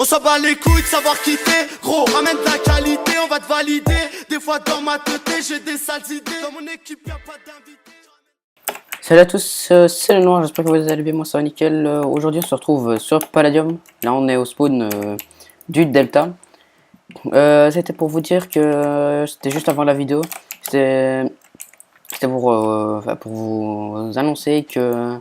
On s'en bat les couilles de savoir quitter. Gros, ramène de la qualité, on va te valider. Des fois dans ma tête, j'ai des sales idées. Dans mon équipe, y'a pas d'invité. Salut à tous, c'est le Noir, j'espère que vous allez bien, moi ça va nickel. Aujourd'hui on se retrouve sur Palladium, là on est au spawn du Delta. C'était pour vous dire que c'était juste avant la vidéo, c'était pour vous annoncer que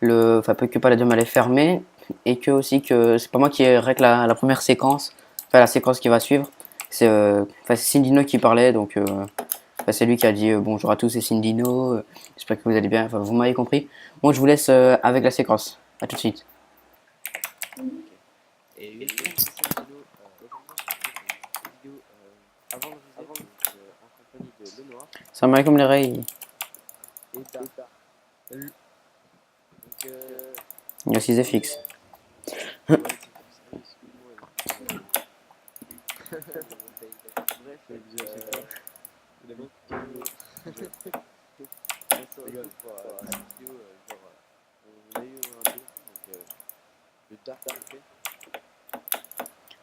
que Palladium allait fermer et que aussi que c'est pas moi qui règle la première séquence, la séquence qui va suivre. C'est Cindino qui parlait, donc c'est lui qui a dit bonjour à tous, c'est Cindino, j'espère que vous allez bien, vous m'avez compris. Moi je vous laisse avec la séquence, à tout de suite. Et oui, c'est Cindino. Aujourd'hui, je fais une vidéo avant en compagnie de Le Noir Salam alaikum les reilles. et Dark. Salut. Donc, Il y a aussi Zfix. ouais, excuse-moi. Bref, donc, on se retrouve pour cette vidéo, on a eu un défi, donc le Dark a fait.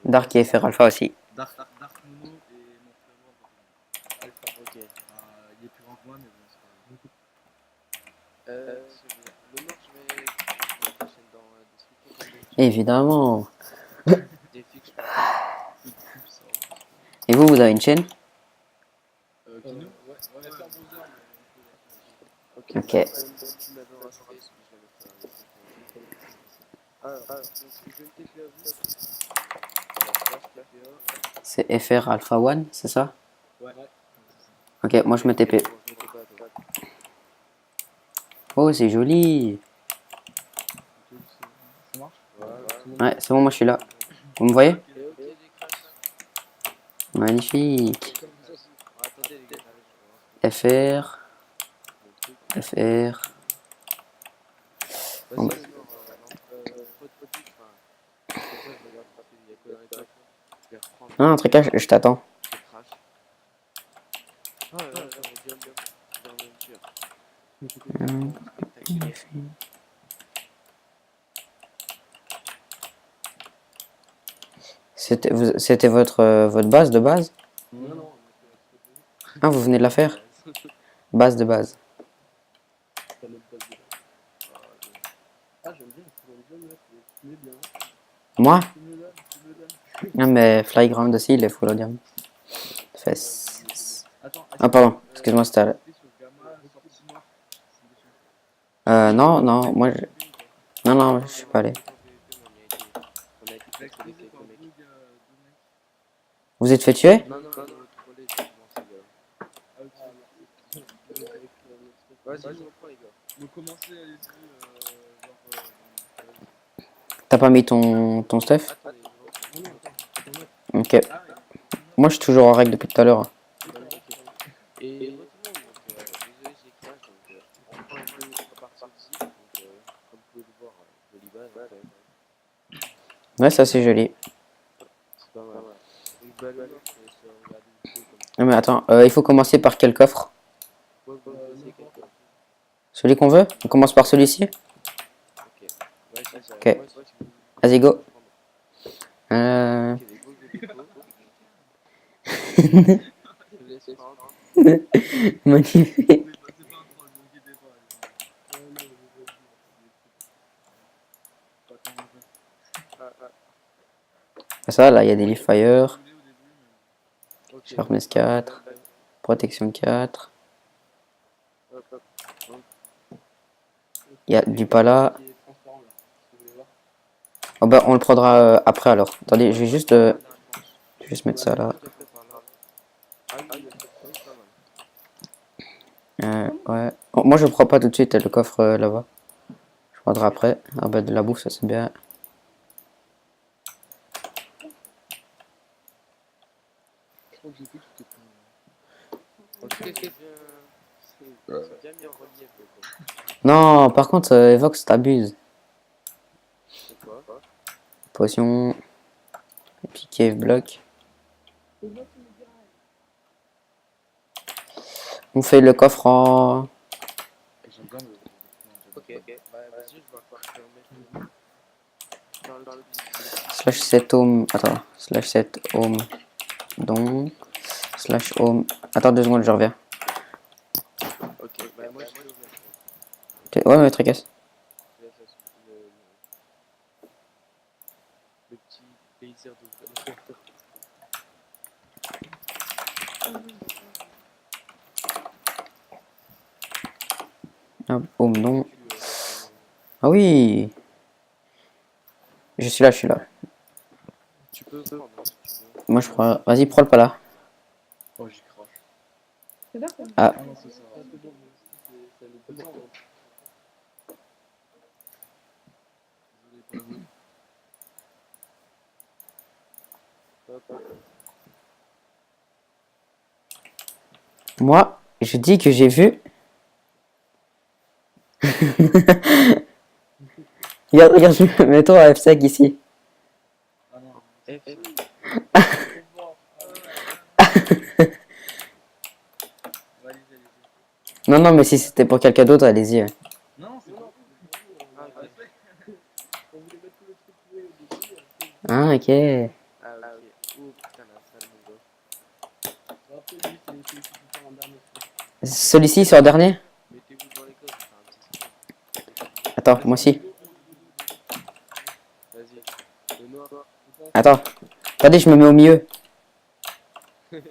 Dark et FR Alpha aussi. Dark Mono et mon frérot Alpha, ok. il est plus grand que moi, mais bon, c'est pas grave. Le Noir, je vais mettre la chaîne dans la description comme d'habitude. Évidemment. Des fixes, je pense. Et vous avez une chaîne? Kino ouais, faire Bowser, Ok. Ok. Tu m'avais inscrit, je vais mettre alors, donc, je vais me TP à vous. C'est FR Alpha 1, c'est ça? Ouais. Ok, moi je me TP. Oh c'est joli. Ça marche? Ouais, c'est bon, moi je suis là. Vous me voyez? Ok, j'ai crash. Magnifique. Attendez, les gars, FR. FR. vas-y, Non, un truc, je t'attends. C'était votre base de base? Non. Ah, vous venez de la faire? Base de base. Ah, j'aime bien, tu mets bien. Moi? Tu me donnes. Non, mais Flyground aussi, il est full audium. Fess. Attends, Ah, pardon, excuse-moi, c'était. Non, moi je. Non, je suis pas allé. Vous êtes fait tuer? Non, vas-y, je reprends, les gars. Donc, commencez, allez-y, T'as pas mis ton stuff? Ok. Moi je suis toujours en règle depuis tout à l'heure. Et désolé, j'ai crash, donc on prend un jeu à partir d'ici. Donc, comme vous pouvez le voir, joli base, quand même. Ouais, ça c'est joli. C'est pas mal. Donc, bah, le Noir, je vais se regarder une vidéo comme ça. Non, mais attends, il faut commencer par quel coffre? Ouais, c'est quelqu'un. Celui qu'on veut? On commence par celui-ci? Ok. Ouais, c'est ça. Ok. Ouais, Vas-y, go. Ok, les go, je laisse prendre. Magnifique. Ça, là, il y a des Leaf Fire, Ok. Sharpness 4, Protection 4. Il y a du Pala. Oh bah, on le prendra après alors. Attendez, je vais juste mettre ça là. Ouais. Oh, moi, je prends pas tout de suite le coffre là-bas. Je prendrai après. Ah bah, de la bouffe, ça c'est bien. Non, par contre, Evox, t'abuses. Potion. Et puis Cave Block. On fait le coffre en. Ok. Bah, vas-y, je vais faire fermer. Slash set home. Attends. Slash set home. Don. Slash home. Attends 2 secondes, je reviens. Ok, bah moi je suis ouvert. Ouais, mais tracasse. Le petit plaisir d'ouvrir. Hop, home, don. Ah oui. Je suis là, je suis là. Tu peux prendre hein, si tu veux. Moi, je prends. Vas-y, prends le pas là. Oh, j'y crache. Ah. Ah non, c'est ça. Hop, hop. Moi, je dis que j'ai vu. Regarde, mets-toi à F5 ici. Ah non. F. Allez-y, allez-y. Non, non, mais si c'était pour quelqu'un d'autre, allez-y. Non, c'est bon. Ah, ok. Ah, ok. Ah, ok. Oh putain, la salle, mon gars. Celui-ci, c'est en dernier. Mettez-vous dans les codes, faire un petit screen. Attends, moi aussi. Vas-y. Le noir. Attends. Attendez, je me mets au milieu. Hop,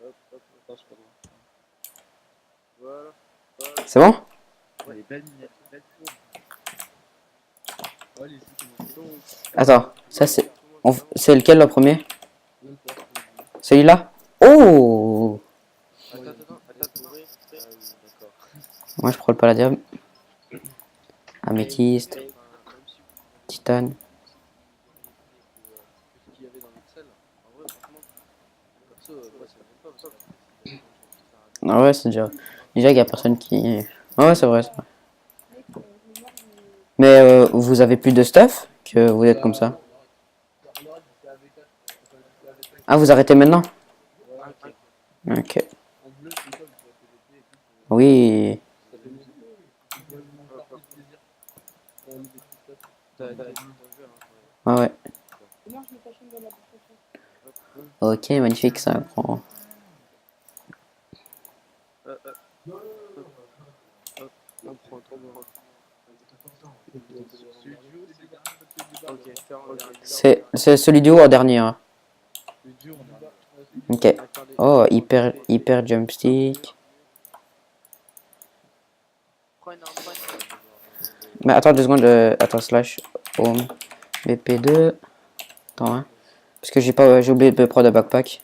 hop, attends, je commence. Voilà. C'est bon? Les belles miniatures, belles photos. Oh, allez-y, commencez. Donc, Attends, ça c'est. C'est lequel le premier? Celui-là? Oh! attends, ouvrir. Ah oui, d'accord. Moi je prends le palladium. Améthyste, Même si vous titane. ce qu'il y avait dans l'Excel, en vrai, franchement, perso, moi ça m'aime pas parce que Ah ouais, c'est déjà. Déjà qu'il y a personne qui. Ah ouais, c'est vrai, c'est vrai. Mais vous avez plus de stuff que vous êtes comme ça? Ah, vous arrêtez maintenant? Ok. Oui. t'as vu, Ouais, ouais. Ok, magnifique, ça prend. on prend trop bon. Ok, faire en dernier. C'est celui du haut en dernier. Hein. Le dur, on a. Ok. Oh, hyper jump stick. Prends une arme. Mais attends 2 secondes. Attends, slash home BP2. Attends, hein. Parce que j'ai oublié de prendre le backpack.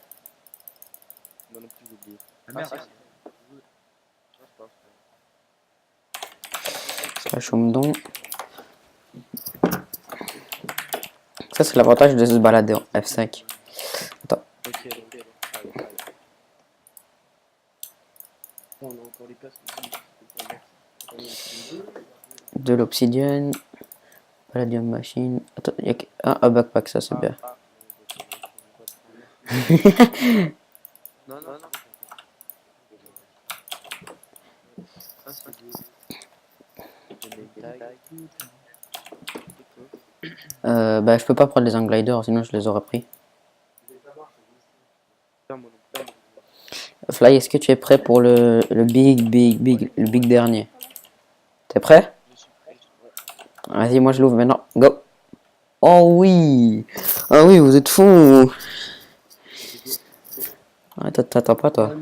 Moi non plus, j'ai oublié. Ah merde. Slash home don. Ça, c'est l'avantage de se balader en F5. Attends. Ok. On a encore les places aussi. De l'obsidienne. Palladium machine. Attends, il y a un backpack, ça c'est bien. Non. Ah, c'est beau. Bah, je peux pas prendre les ungliders, sinon je les aurais pris. Fly, est-ce que tu es prêt pour le big dernier? T'es prêt? Vas-y, moi je l'ouvre maintenant. Go! Oh oui! Ah oui, vous êtes fous! Ah, t'attends pas toi?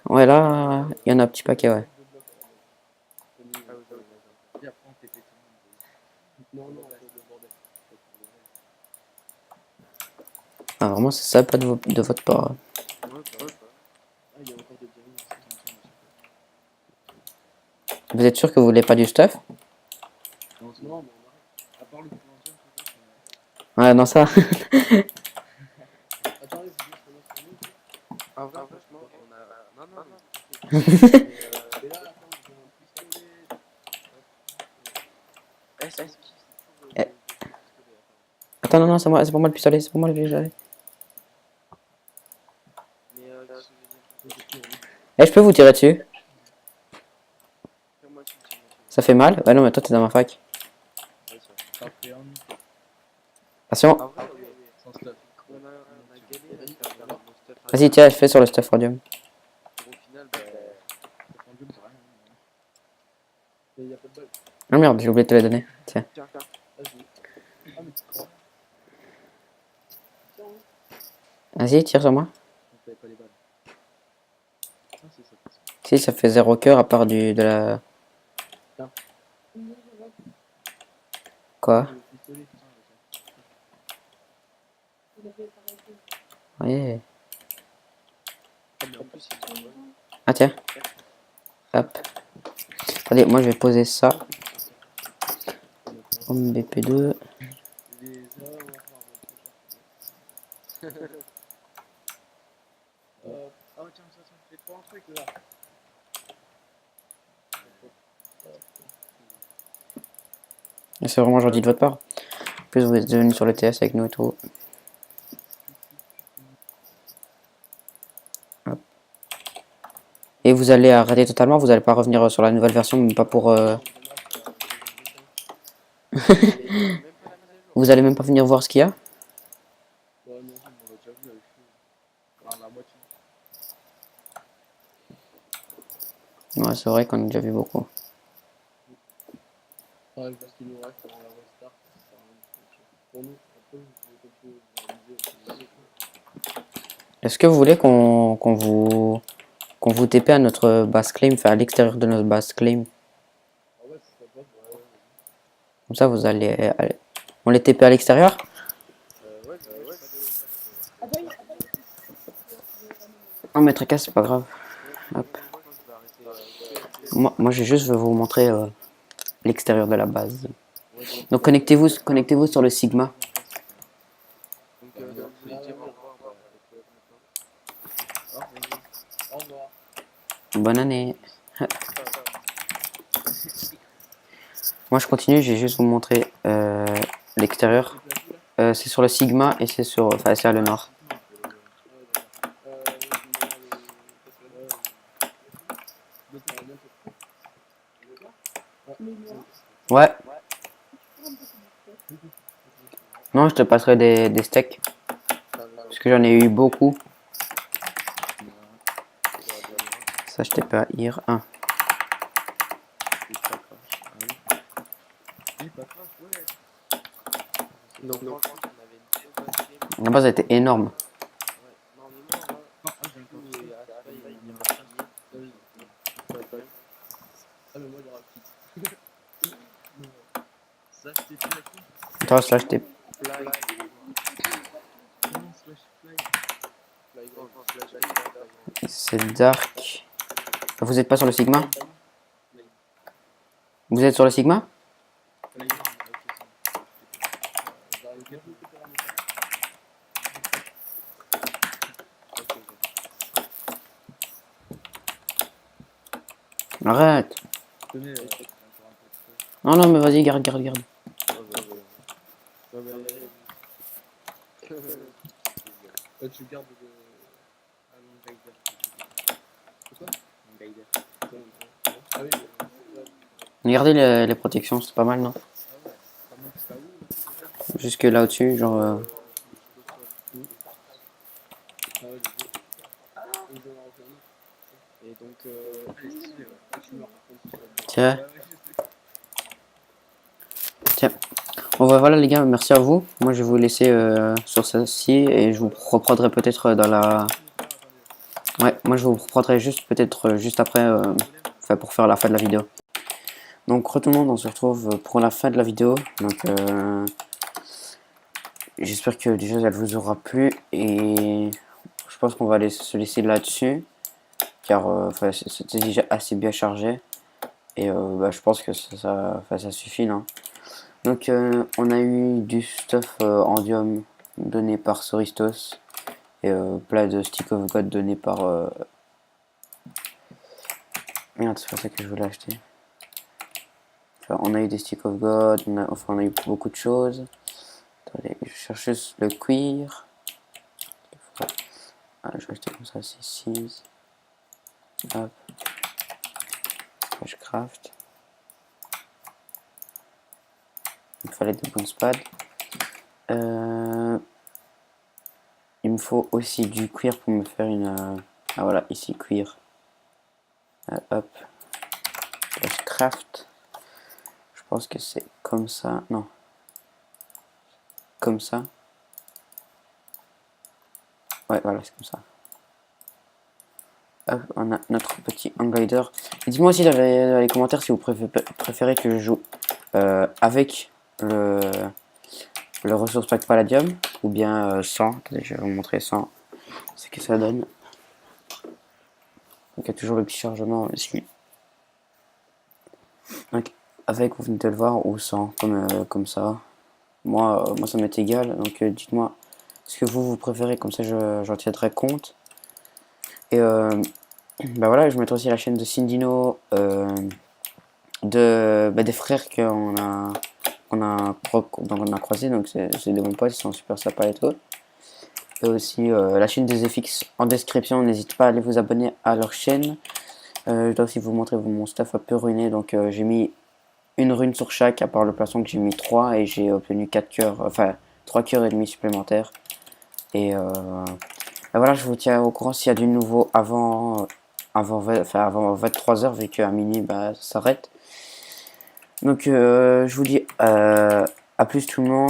Ouais, là, il y en a un petit paquet, ouais. Ah, vraiment, c'est sympa de votre part. Vous êtes sûr que vous voulez pas du stuff? Ouais, non, ça. Ah, franchement, on a. Non. Attends, non, c'est pour moi le pistolet, c'est pour moi le pistolet. Eh, je peux vous tirer dessus? Ça fait mal? Ouais, non, mais toi, t'es dans ma fac. Ouais, ça. Patreon, Attention. Ah ouais, ouais. sans stuff. On a galéré à faire nos stuff. Vas-y, tiens, fais sur le stuff radium. Au final, bah, Stuff c'est rien. Et y a pas de bug. Ah merde, j'ai oublié de te les donner. Tiens. tiens, Vas-y. Ah, mais tu crois. Vas-y, tire sur moi. On paye pas les balles. Ah, c'est ça. Si, ça fait 0 cœur à part de la... Quoi? Le pistolet, putain, Ouais. ah, mais en plus, il est bon. Ah tiens. Hop. Allez, moi je vais poser ça. Homme BP2. les heures, ah tiens, ça, j'ai trop un truc là. C'est vraiment gentil de votre part. En plus, vous êtes venus sur le TS avec nous et tout. Hop. Et vous allez arrêter totalement, vous allez pas revenir sur la nouvelle version, même pas pour... Vous allez même pas venir voir ce qu'il y a? Ouais, non, on l'a déjà vu avec lui. Enfin, la moitié. Ouais, c'est vrai qu'on a déjà vu beaucoup. Ouais, parce qu'il nous reste avant la restart, ça sert à rien de faire. Pour nous, après, vous pouvez continuer à réaliser aussi les autres. Est-ce que vous voulez qu'on vous TP à notre base claim, enfin à l'extérieur de notre base claim? Ah ouais, c'est pas ouais, ouais. Comme ça, vous on les TP à l'extérieur? Ouais, ouais, Non, mais tricas, c'est pas grave. Hop. Moi, je vais juste vous montrer l'extérieur de la base. Donc, connectez-vous sur le Sigma. Donc, vous voulez dire au revoir, bah, faites-le maintenant. Au revoir. Bonne année. Moi, je continue, je vais juste vous montrer l'extérieur. C'est sur le Sigma et c'est sur, enfin, c'est à le nord. Ouais. Non, je te passerai des steaks. Parce que j'en ai eu beaucoup. Ça, je t'ai pas ir 1. Donc, franchement, on avait une très bonne game. La base a été énorme. Ouais, normalement, là, tout est à ça, il est bien affilié. Pas de problème. Ah, mais moi, il y aura petit. Ça, je t'ai plus la coupe. Toi, ça, je t'ai... Fly, Non, slash fly. fly grand, fly grand. C'est dark. Vous êtes pas sur le Sigma? Vous êtes sur le Sigma? Fly grand, ok, ça. Dans le cap. Arrête. Je connais, encore un peu de Non, non, mais vas-y, garde. tu gardes le. Ah, non, Gaider. C'est quoi? Gaider. Ah oui, Regardez les protections, c'est pas mal, non? ah ouais. Ça monte jusqu'à où? Jusque là au-dessus, genre... Ah ouais, les deux. Et donc, Allez, stylé, ouais. Tu meurs par contre. Tiens, Ouais, je sais. tiens. Bon, bah, voilà les gars, merci à vous. Moi, je vais vous laisser sur celle-ci et je vous reprendrai peut-être dans la... Ouais, moi, je vous reprendrai juste peut-être juste après, enfin, pour faire la fin de la vidéo. Donc, tout le monde, on se retrouve pour la fin de la vidéo. Donc, j'espère que déjà, elle vous aura plu et je pense qu'on va se laisser là-dessus. Car c'était déjà assez bien chargé et bah, je pense que ça suffit là. Donc on a eu du stuff Endium donné par Soristos et plein de Stick of God donné par merde, c'est pas ça que je voulais acheter. Enfin, on a eu des Stick of God, on a eu beaucoup de choses. Attendez, je cherche juste le cuir. Ah, je vais acheter comme ça, c'est 6. Hop. Je craft. fallait des bonnes spades. Il me faut aussi du cuir pour me faire une... Ah voilà, ici, cuir. Hop. Slash craft. Je pense que c'est comme ça. Non. Comme ça. Ouais, voilà, c'est comme ça. Hop, on a notre petit Unglider. Dites-moi aussi dans les commentaires si vous préférez que je joue avec le ressource pack Palladium ou bien sans. Attendez, je vais vous montrer sans ce que ça donne. Donc il y a toujours le petit chargement ici. Donc avec, vous venez de le voir, ou sans, comme ça. Moi ça m'est égal, donc dites-moi ce que vous préférez, comme ça j'en tiendrai compte. Et bah voilà, je mettrai aussi la chaîne de Cindino, des frères qu'on a croisés, donc c'est des bons potes, ils sont super sympas et tout. Et aussi la chaîne des FX en description, n'hésitez pas à aller vous abonner à leur chaîne. Je dois aussi vous montrer mon stuff un peu ruiné, donc j'ai mis une rune sur chaque, à part le plastron que j'ai mis 3, et j'ai obtenu 4 cœurs, enfin 3 cœurs et demi supplémentaires. Et voilà, je vous tiens au courant s'il y a du nouveau avant 23h, vu qu'à minuit ça s'arrête. Donc je vous dis à plus tout le monde.